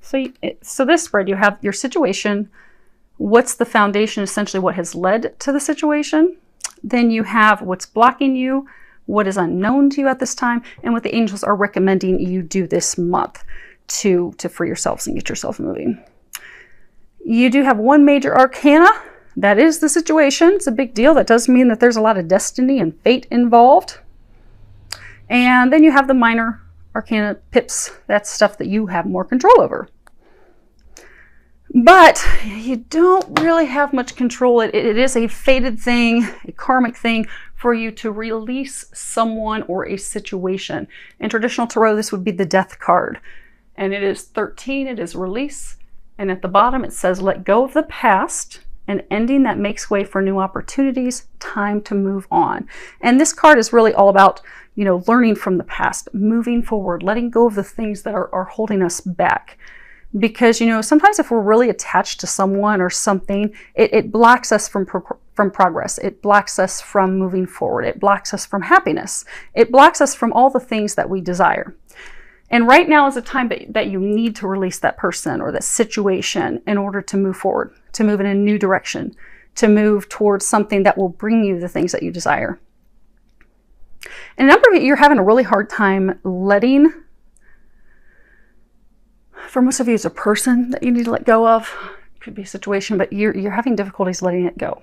So this spread, you have your situation. What's the foundation, essentially what has led to the situation? Then you have what's blocking you, what is unknown to you at this time, and what the angels are recommending you do this month to free yourselves and get yourself moving. You do have one major arcana. That is the situation. It's a big deal. That does mean that there's a lot of destiny and fate involved. And then you have the minor arcana pips. That's stuff that you have more control over. But you don't really have much control. It is a fated thing, a karmic thing for you to release someone or a situation. In traditional tarot, this would be the death card. And it is 13, it is release. And at the bottom, it says, let go of the past, an ending that makes way for new opportunities, time to move on. And this card is really all about, learning from the past, moving forward, letting go of the things that are holding us back. Because, sometimes if we're really attached to someone or something, it blocks us from progress. It blocks us from moving forward. It blocks us from happiness. It blocks us from all the things that we desire. And right now is a time that you need to release that person or that situation in order to move forward, to move in a new direction, to move towards something that will bring you the things that you desire. And a number of you, you're having a really hard time letting. For most of you, it's a person that you need to let go of. It could be a situation, but you're having difficulties letting it go.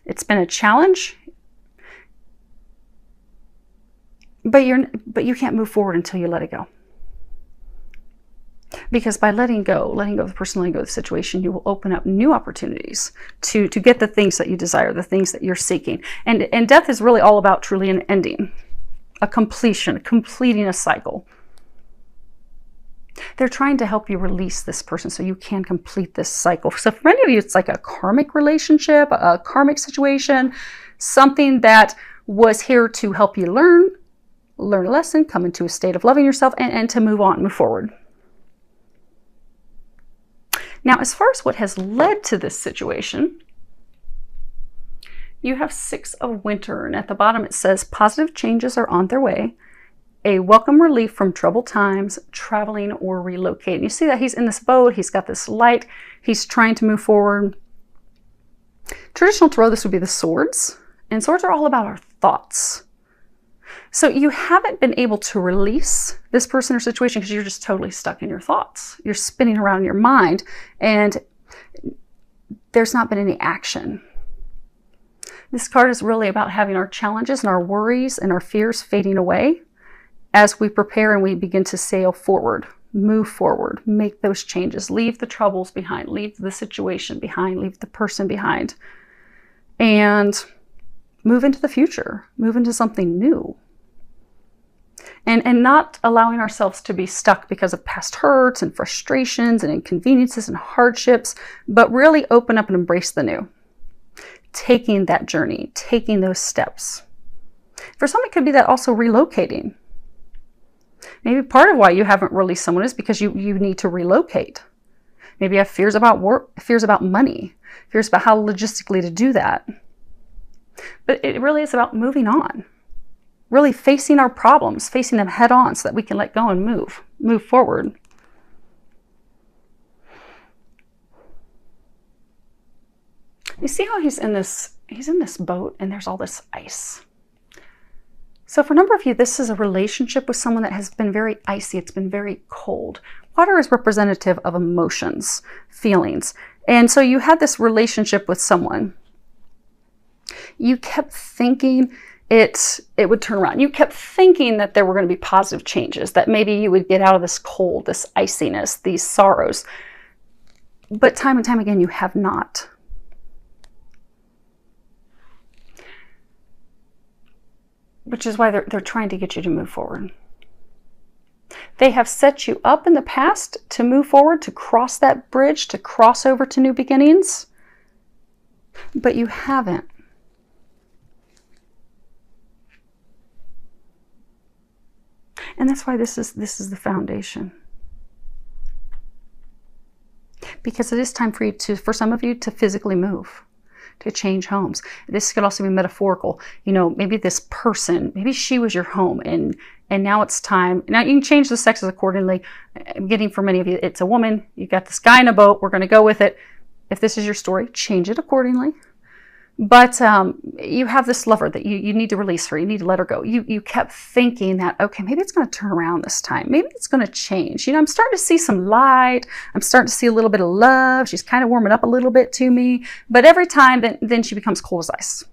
It's been a challenge, but you can't move forward until you let it go. Because by letting go of the person, letting go of the situation, you will open up new opportunities to get the things that you desire, the things that you're seeking. And death is really all about truly an ending, a completion, completing a cycle. They're trying to help you release this person so you can complete this cycle. So for many of you, it's like a karmic relationship, a karmic situation, something that was here to help you learn a lesson, come into a state of loving yourself, and to move on, move forward. Now, as far as what has led to this situation, you have 6 of Winter, and at the bottom it says, positive changes are on their way. A welcome relief from troubled times, traveling or relocating. You see that he's in this boat, he's got this light, he's trying to move forward. Traditional tarot, this would be the swords, and swords are all about our thoughts. So you haven't been able to release this person or situation because you're just totally stuck in your thoughts. You're spinning around in your mind, and there's not been any action. This card is really about having our challenges and our worries and our fears fading away as we prepare and we begin to sail forward, move forward, make those changes, leave the troubles behind, leave the situation behind, leave the person behind, and move into the future, move into something new. And not allowing ourselves to be stuck because of past hurts and frustrations and inconveniences and hardships, but really open up and embrace the new. Taking that journey, taking those steps. For some, it could be that also relocating. Maybe part of why you haven't released someone is because you need to relocate. Maybe you have fears about work, fears about money, fears about how logistically to do that. But it really is about moving on. Really facing our problems, facing them head on so that we can let go and move forward. You see how he's in this boat and there's all this ice. So for a number of you, this is a relationship with someone that has been very icy. It's been very cold. Water is representative of emotions, feelings. And so you had this relationship with someone. You kept thinking it would turn around. You kept thinking that there were going to be positive changes, that maybe you would get out of this cold, this iciness, these sorrows. But time and time again, you have not. Which is why they're trying to get you to move forward. They have set you up in the past to move forward, to cross that bridge, to cross over to new beginnings, but you haven't. And that's why this is the foundation. Because it is time for you for some of you to physically move, to change homes. This could also be metaphorical. You know, maybe this person, maybe she was your home, and now it's time. Now you can change the sexes accordingly. I'm getting for many of you, it's a woman. You got this guy in a boat. We're going to go with it. If this is your story, change it accordingly. But you have this lover that you need to release her. You need to let her go. You kept thinking that, okay, maybe it's going to turn around this time. Maybe it's going to change. You know, I'm starting to see some light. I'm starting to see a little bit of love. She's kind of warming up a little bit to me. But every time, then she becomes cold as ice.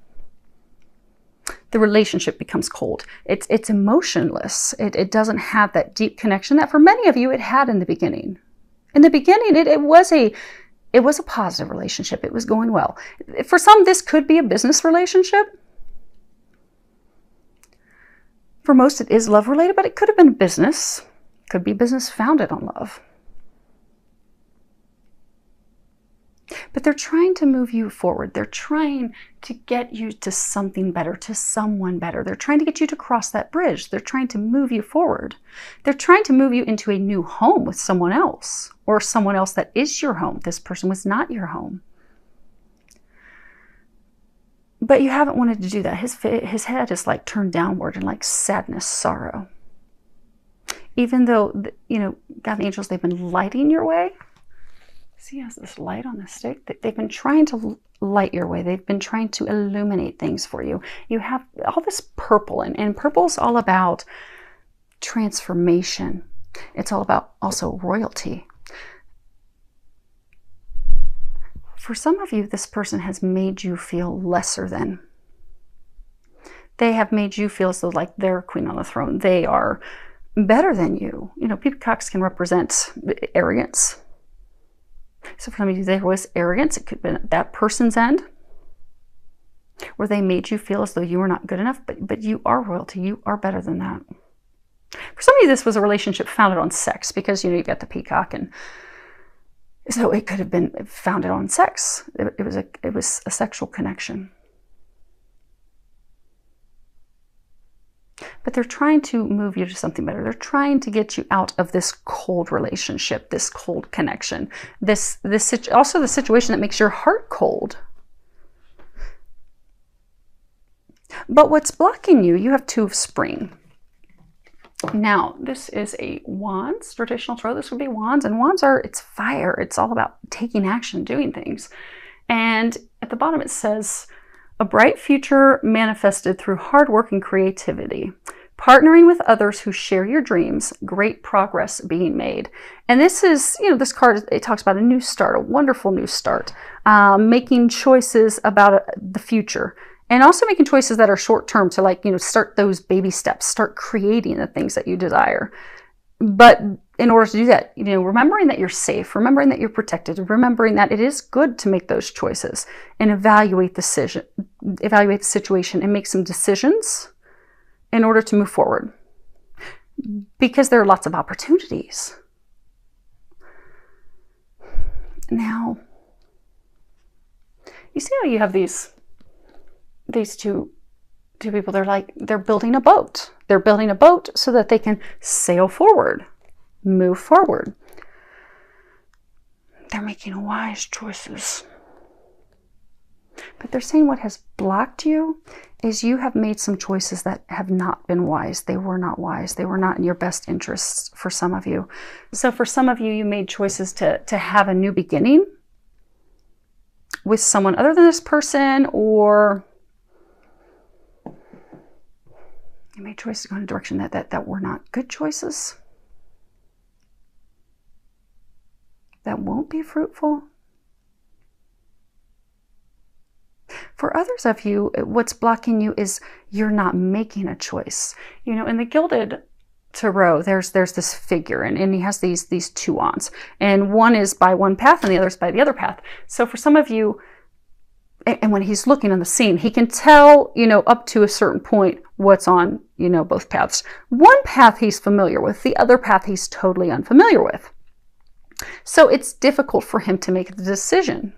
The relationship becomes cold. It's emotionless. It doesn't have that deep connection that for many of you it had in the beginning. In the beginning, it was a positive relationship. It was going well. For some, this could be a business relationship. For most, it is love related, but it could have been business. It could be business founded on love. But they're trying to move you forward. They're trying to get you to something better, to someone better. They're trying to get you to cross that bridge. They're trying to move you forward. They're trying to move you into a new home with someone else, or someone else that is your home. This person was not your home. But you haven't wanted to do that. His head is like turned downward in like sadness, sorrow. Even though, you know, God and the angels, they've been lighting your way. See, he has this light on the stick. They've been trying to light your way. They've been trying to illuminate things for you. You have all this purple, and purple's all about transformation. It's all about also royalty. For some of you, this person has made you feel lesser than. They have made you feel as though like they're queen on the throne. They are better than you. You know, peacocks can represent arrogance. So for some of you, there was arrogance. It could have been at that person's end, where they made you feel as though you were not good enough, but you are royalty. You are better than that. For some of you, this was a relationship founded on sex, because, you know, you got the peacock, and so it could have been founded on sex. It was a sexual connection. But they're trying to move you to something better. They're trying to get you out of this cold relationship, this cold connection, also the situation that makes your heart cold. But what's blocking you? You have two of spring. Now, this is a wands, traditional tarot. This would be wands, and wands it's fire. It's all about taking action, doing things. And at the bottom it says, a bright future manifested through hard work and creativity. Partnering with others who share your dreams, great progress being made. And this is, you know, this card, it talks about a new start, a wonderful new start, making choices about the future, and also making choices that are short term to, like, you know, start those baby steps, start creating the things that you desire. But in order to do that, you know, remembering that you're safe, remembering that you're protected, remembering that it is good to make those choices and evaluate the situation and make some decisions in order to move forward. Because there are lots of opportunities. Now, you see how you have these two people, they're building a boat. They're building a boat so that they can sail forward, move forward. They're making wise choices. But they're saying what has blocked you is you have made some choices that have not been wise. They were not wise. They were not in your best interests for some of you. So for some of you, you made choices to have a new beginning with someone other than this person, or you made choices to go in a direction that were not good choices, that won't be fruitful. For others of you, what's blocking you is you're not making a choice. You know, in the Gilded Tarot, there's this figure, and he has these two wands, and one is by one path and the other is by the other path. So for some of you, and when he's looking on the scene, he can tell, you know, up to a certain point what's on, you know, both paths. One path he's familiar with, the other path he's totally unfamiliar with. So it's difficult for him to make the decision.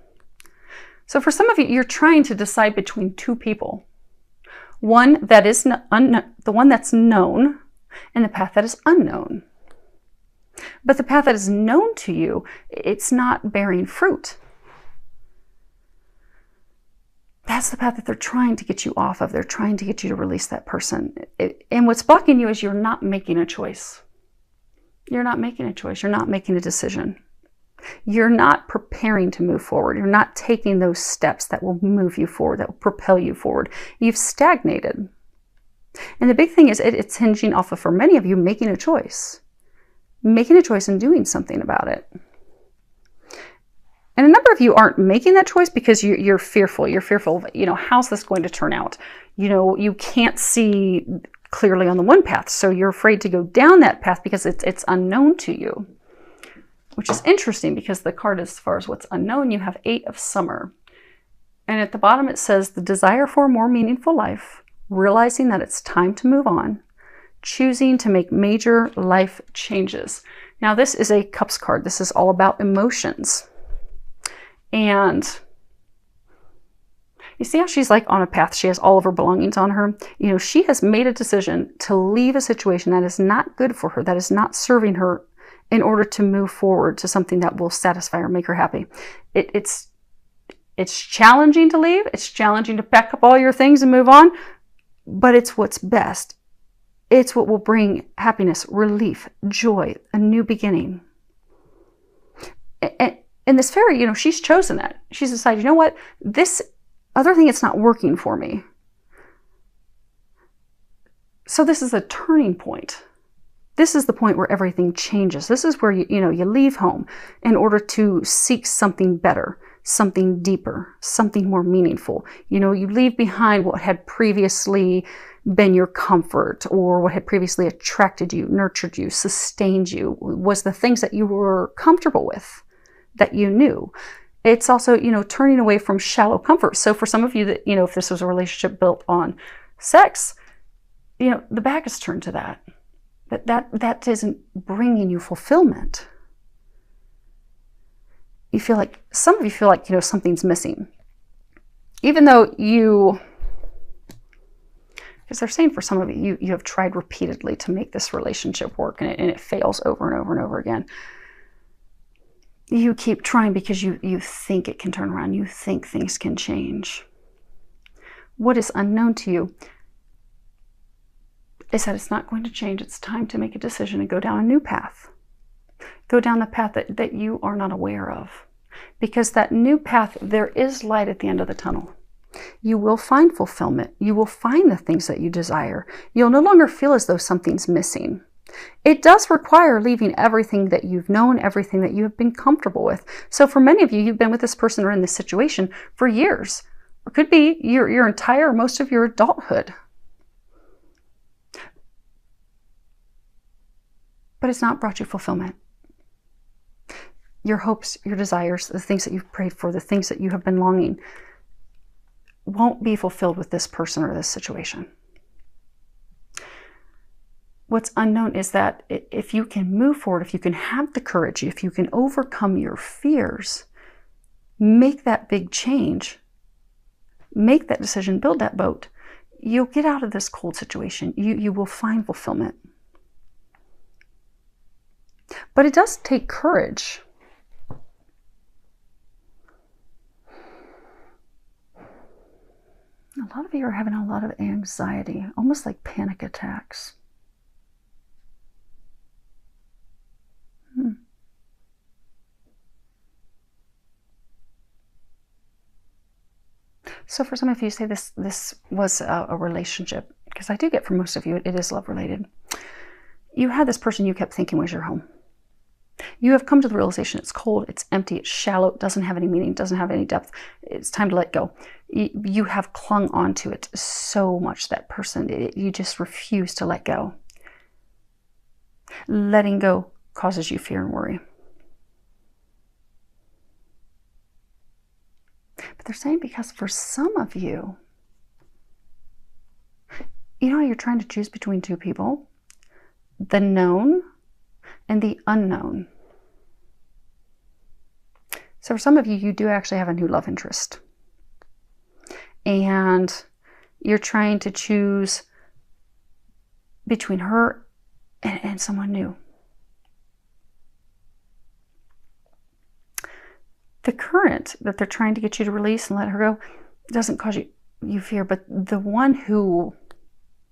So for some of you, you're trying to decide between two people. One that is the one that's known, and the path that is unknown. But the path that is known to you, it's not bearing fruit. That's the path that they're trying to get you off of. They're trying to get you to release that person. And what's blocking you is you're not making a choice. You're not making a choice. You're not making a decision. You're not preparing to move forward. You're not taking those steps that will move you forward, that will propel you forward. You've stagnated. And the big thing is it's hinging off of, for many of you, making a choice. Making a choice and doing something about it. And a number of you aren't making that choice because you're fearful. You're fearful of, how's this going to turn out? You can't see clearly on the one path. So you're afraid to go down that path because it's unknown to you. Which is interesting because the card, as far as what's unknown, you have 8 of Summer. And at the bottom it says the desire for a more meaningful life, realizing that it's time to move on, choosing to make major life changes. Now this is a Cups card. This is all about emotions. And you see how she's like on a path. She has all of her belongings on her. She has made a decision to leave a situation that is not good for her, that is not serving her, in order to move forward to something that will satisfy her, make her happy. It's challenging to leave. It's challenging to pack up all your things and move on, but it's what's best. It's what will bring happiness, relief, joy, a new beginning. And this fairy, she's chosen that. She's decided, you know what? This other thing, it's not working for me. So this is a turning point. This is the point where everything changes. This is where you leave home in order to seek something better, something deeper, something more meaningful. You leave behind what had previously been your comfort, or what had previously attracted you, nurtured you, sustained you, was the things that you were comfortable with, that you knew. It's also, turning away from shallow comfort. So for some of you that, if this was a relationship built on sex, the back is turned to that. That isn't bringing you fulfillment. Some of you feel like, something's missing. Even though because they're saying for some of you have tried repeatedly to make this relationship work and it fails over and over and over again. You keep trying because you think it can turn around. You think things can change. What is unknown to you is that it's not going to change. It's time to make a decision and go down a new path. Go down the path that you are not aware of. Because that new path, there is light at the end of the tunnel. You will find fulfillment. You will find the things that you desire. You'll no longer feel as though something's missing. It does require leaving everything that you've known, everything that you have been comfortable with. So for many of you, you've been with this person or in this situation for years. Or could be your entire, most of your adulthood. But it's not brought you fulfillment. Your hopes, your desires, the things that you've prayed for, the things that you have been longing, won't be fulfilled with this person or this situation. What's unknown is that if you can move forward, if you can have the courage, if you can overcome your fears, make that big change, make that decision, build that boat, you'll get out of this cold situation. You will find fulfillment. But it does take courage. A lot of you are having a lot of anxiety, almost like panic attacks. So for some of you, say this was a relationship, because I do get for most of you, it is love related. You had this person you kept thinking was your home. You have come to the realization it's cold, it's empty, it's shallow, it doesn't have any meaning, doesn't have any depth. It's time to let go. You have clung onto it so much, that person, you just refuse to let go. Letting go causes you fear and worry. But they're saying because for some of you, you know how you're trying to choose between two people? The known and the unknown. So for some of you, you do actually have a new love interest. And you're trying to choose between her and someone new. The current that they're trying to get you to release and let her go, doesn't cause you fear, but the one who,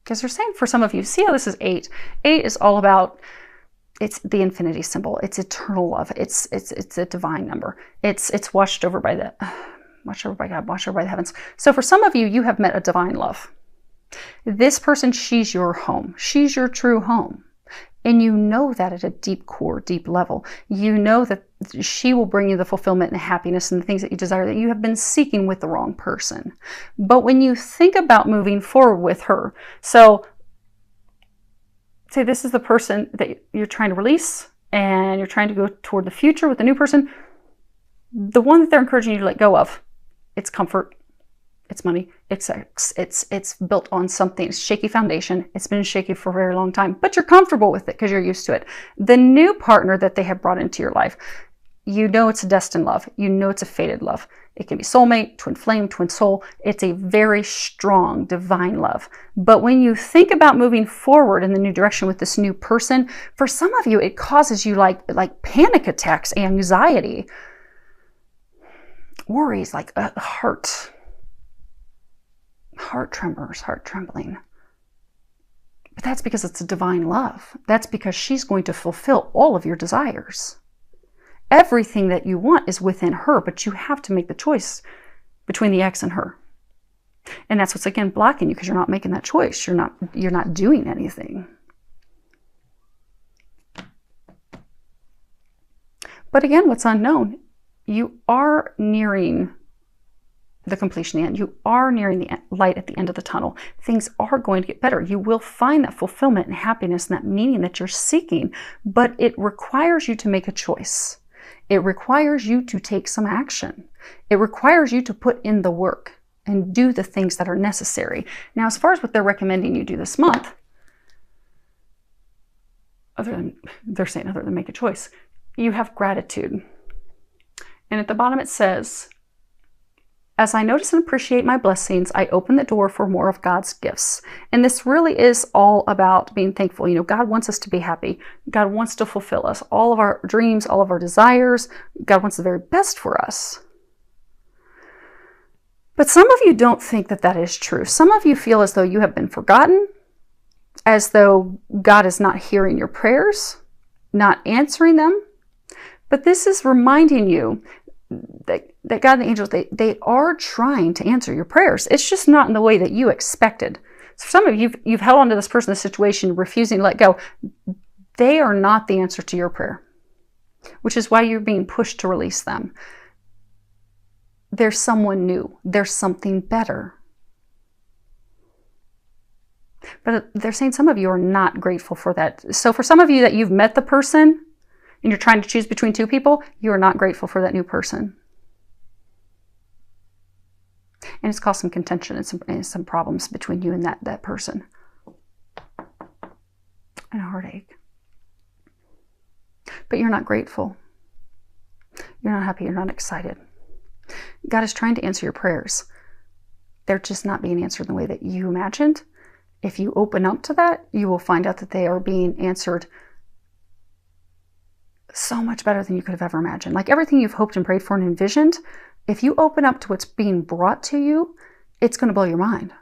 because they're saying for some of you, see how this is 8. 8 is all about, it's the infinity symbol. It's eternal love. It's a divine number. It's watched over by God, watched over by the heavens. So for some of you, you have met a divine love. This person, she's your home. She's your true home. And you know that at a deep core, deep level. You know that she will bring you the fulfillment and happiness and the things that you desire that you have been seeking with the wrong person. But when you think about moving forward with her, so say this is the person that you're trying to release and you're trying to go toward the future with the new person, the one that they're encouraging you to let go of, it's comfort, it's money, it's sex, it's built on something, it's shaky foundation. It's been shaky for a very long time, but you're comfortable with it because you're used to it. The new partner that they have brought into your life, you know it's a destined love. You know it's a fated love. It can be soulmate, twin flame, twin soul. It's a very strong divine love. But when you think about moving forward in the new direction with this new person, for some of you, it causes you like panic attacks, anxiety, worries, like heart tremors, heart trembling. But that's because it's a divine love. That's because she's going to fulfill all of your desires. Everything that you want is within her, but you have to make the choice between the ex and her. And that's what's, again, blocking you, because you're not making that choice. You're not doing anything. But again, what's unknown, you are nearing the completion, the end. You are nearing the light at the end of the tunnel. Things are going to get better. You will find that fulfillment and happiness and that meaning that you're seeking, but it requires you to make a choice. It requires you to take some action. It requires you to put in the work and do the things that are necessary. Now, as far as what they're recommending you do this month, they're saying other than make a choice, you have gratitude. And at the bottom it says, as I notice and appreciate my blessings, I open the door for more of God's gifts. And this really is all about being thankful. You know, God wants us to be happy. God wants to fulfill us. All of our dreams, all of our desires. God wants the very best for us. But some of you don't think that that is true. Some of you feel as though you have been forgotten, as though God is not hearing your prayers, not answering them. But this is reminding you that God and the angels, they are trying to answer your prayers. It's just not in the way that you expected. So some of you, you've held on to this person, this situation, refusing to let go. They are not the answer to your prayer, which is why you're being pushed to release them. There's someone new. There's something better. But they're saying some of you are not grateful for that. So for some of you that you've met the person and you're trying to choose between two people, you are not grateful for that new person. And it's caused some contention and some problems between you and that person. And a heartache. But you're not grateful. You're not happy. You're not excited. God is trying to answer your prayers. They're just not being answered in the way that you imagined. If you open up to that, you will find out that they are being answered so much better than you could have ever imagined. Like everything you've hoped and prayed for and envisioned, if you open up to what's being brought to you, it's going to blow your mind.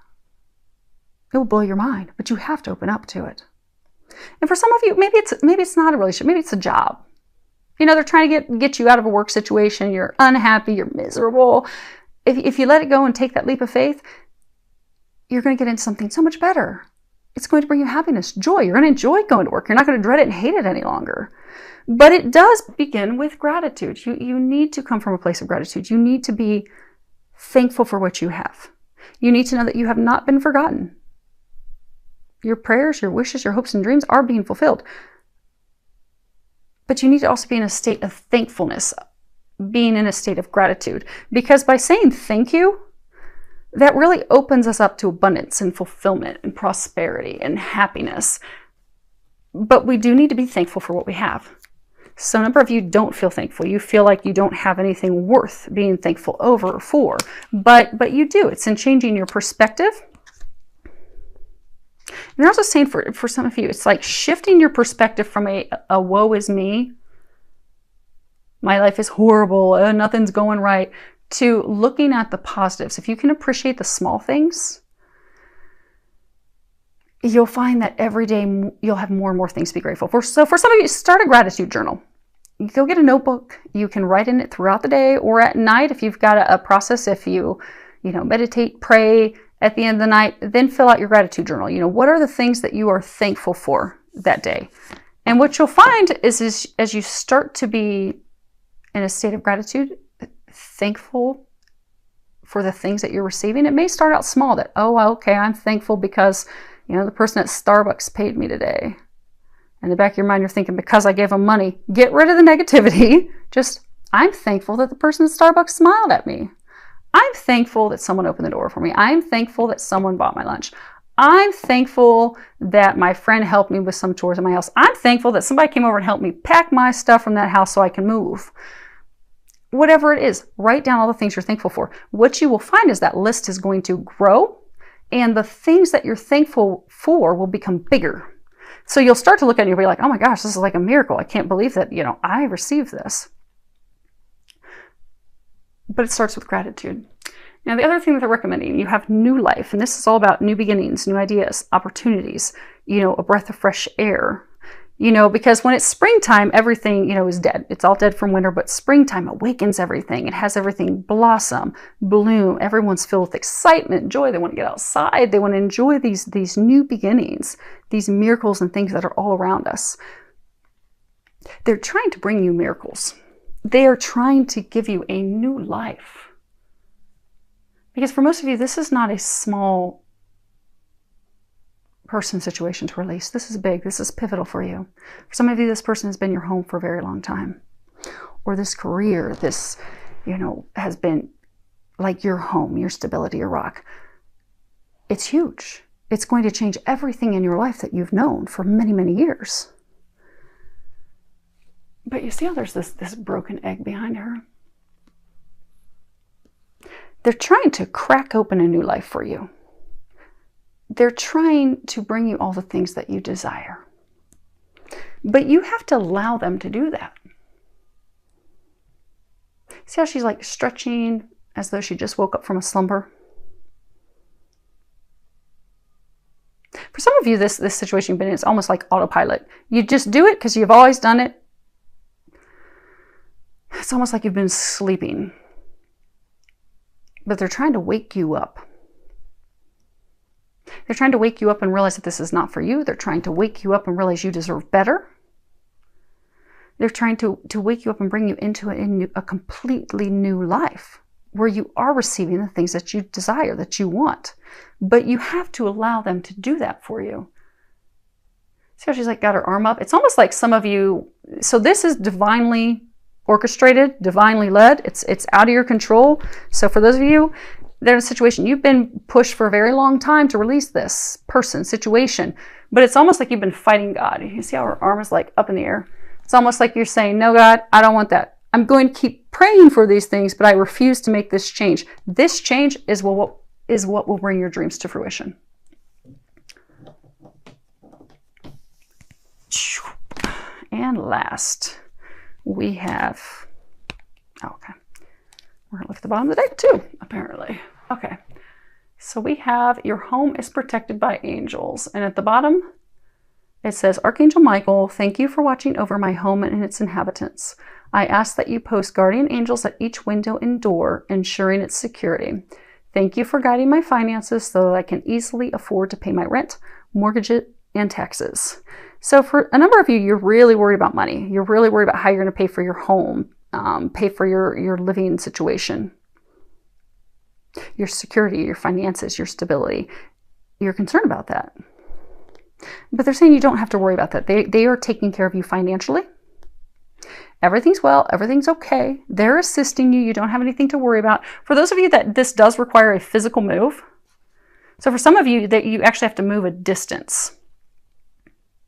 It will blow your mind, but you have to open up to it. And for some of you, maybe it's not a relationship, maybe it's a job. You know, they're trying to get you out of a work situation. You're unhappy, you're miserable. If you let it go and take that leap of faith, you're going to get into something so much better. It's going to bring you happiness, joy. You're going to enjoy going to work. You're not going to dread it and hate it any longer. But it does begin with gratitude. You need to come from a place of gratitude. You need to be thankful for what you have. You need to know that you have not been forgotten. Your prayers, your wishes, your hopes and dreams are being fulfilled. But you need to also be in a state of thankfulness, being in a state of gratitude. Because by saying thank you, that really opens us up to abundance and fulfillment and prosperity and happiness. But we do need to be thankful for what we have. So a number of you don't feel thankful. You feel like you don't have anything worth being thankful over or for. But you do. It's in changing your perspective. And they're also saying for some of you, it's like shifting your perspective from a woe is me, my life is horrible, nothing's going right, to looking at the positives. If you can appreciate the small things, you'll find that every day you'll have more and more things to be grateful for. So for some of you, start a gratitude journal. You go get a notebook. You can write in it throughout the day or at night if you've got a process. If you meditate, pray at the end of the night, then fill out your gratitude journal. What are the things that you are thankful for that day? And what you'll find is as you start to be in a state of gratitude, thankful for the things that you're receiving. It may start out small that, oh, okay, I'm thankful because, the person at Starbucks paid me today. In the back of your mind, you're thinking, because I gave them money. Get rid of the negativity. Just, I'm thankful that the person at Starbucks smiled at me. I'm thankful that someone opened the door for me. I'm thankful that someone bought my lunch. I'm thankful that my friend helped me with some chores in my house. I'm thankful that somebody came over and helped me pack my stuff from that house so I can move. Whatever it is, write down all the things you're thankful for. What you will find is that list is going to grow, and the things that you're thankful for will become bigger. So you'll start to look at it and you'll be like, oh my gosh, this is like a miracle. I can't believe that, I received this. But it starts with gratitude. Now, the other thing that they're recommending, you have new life, and this is all about new beginnings, new ideas, opportunities, a breath of fresh air. Because when it's springtime, everything, is dead. It's all dead from winter, but springtime awakens everything. It has everything blossom, bloom. Everyone's filled with excitement, joy. They want to get outside. They want to enjoy these new beginnings, these miracles and things that are all around us. They're trying to bring you miracles. They are trying to give you a new life. Because for most of you, this is not a small person situation to release. This is big. This is pivotal for you. For some of you, this person has been your home for a very long time. Or this career, this, has been like your home, your stability, your rock. It's huge. It's going to change everything in your life that you've known for many, many years. But you see how there's this broken egg behind her? They're trying to crack open a new life for you. They're trying to bring you all the things that you desire. But you have to allow them to do that. See how she's like stretching as though she just woke up from a slumber? For some of you, this situation you've been in is almost like autopilot. You just do it because you've always done it. It's almost like you've been sleeping. But they're trying to wake you up. They're trying to wake you up and realize that this is not for you. They're trying to wake you up and realize you deserve better. They're trying to wake you up and bring you into a completely new life where you are receiving the things that you desire, that you want. But you have to allow them to do that for you. See how she's like got her arm up? It's almost like some of you, so this is divinely orchestrated, divinely led. It's out of your control. So for those of you, there's a situation you've been pushed for a very long time to release this person, situation, but it's almost like you've been fighting God. You see how her arm is like up in the air? It's almost like you're saying, no, God, I don't want that. I'm going to keep praying for these things, but I refuse to make this change. This change is what will bring your dreams to fruition. And last, we have, okay, we're going to lift the bottom of the deck too, apparently. Okay, so we have your home is protected by angels. And at the bottom, it says, Archangel Michael, thank you for watching over my home and its inhabitants. I ask that you post guardian angels at each window and door, ensuring its security. Thank you for guiding my finances so that I can easily afford to pay my rent, mortgage, and taxes. So for a number of you, you're really worried about money. You're really worried about how you're going to pay for your home, pay for your living situation, your security, your finances, your stability. You're concerned about that. But they're saying you don't have to worry about that. They are taking care of you financially. Everything's well, everything's okay. They're assisting you. You don't have anything to worry about. For those of you that this does require a physical move, so for some of you that you actually have to move a distance.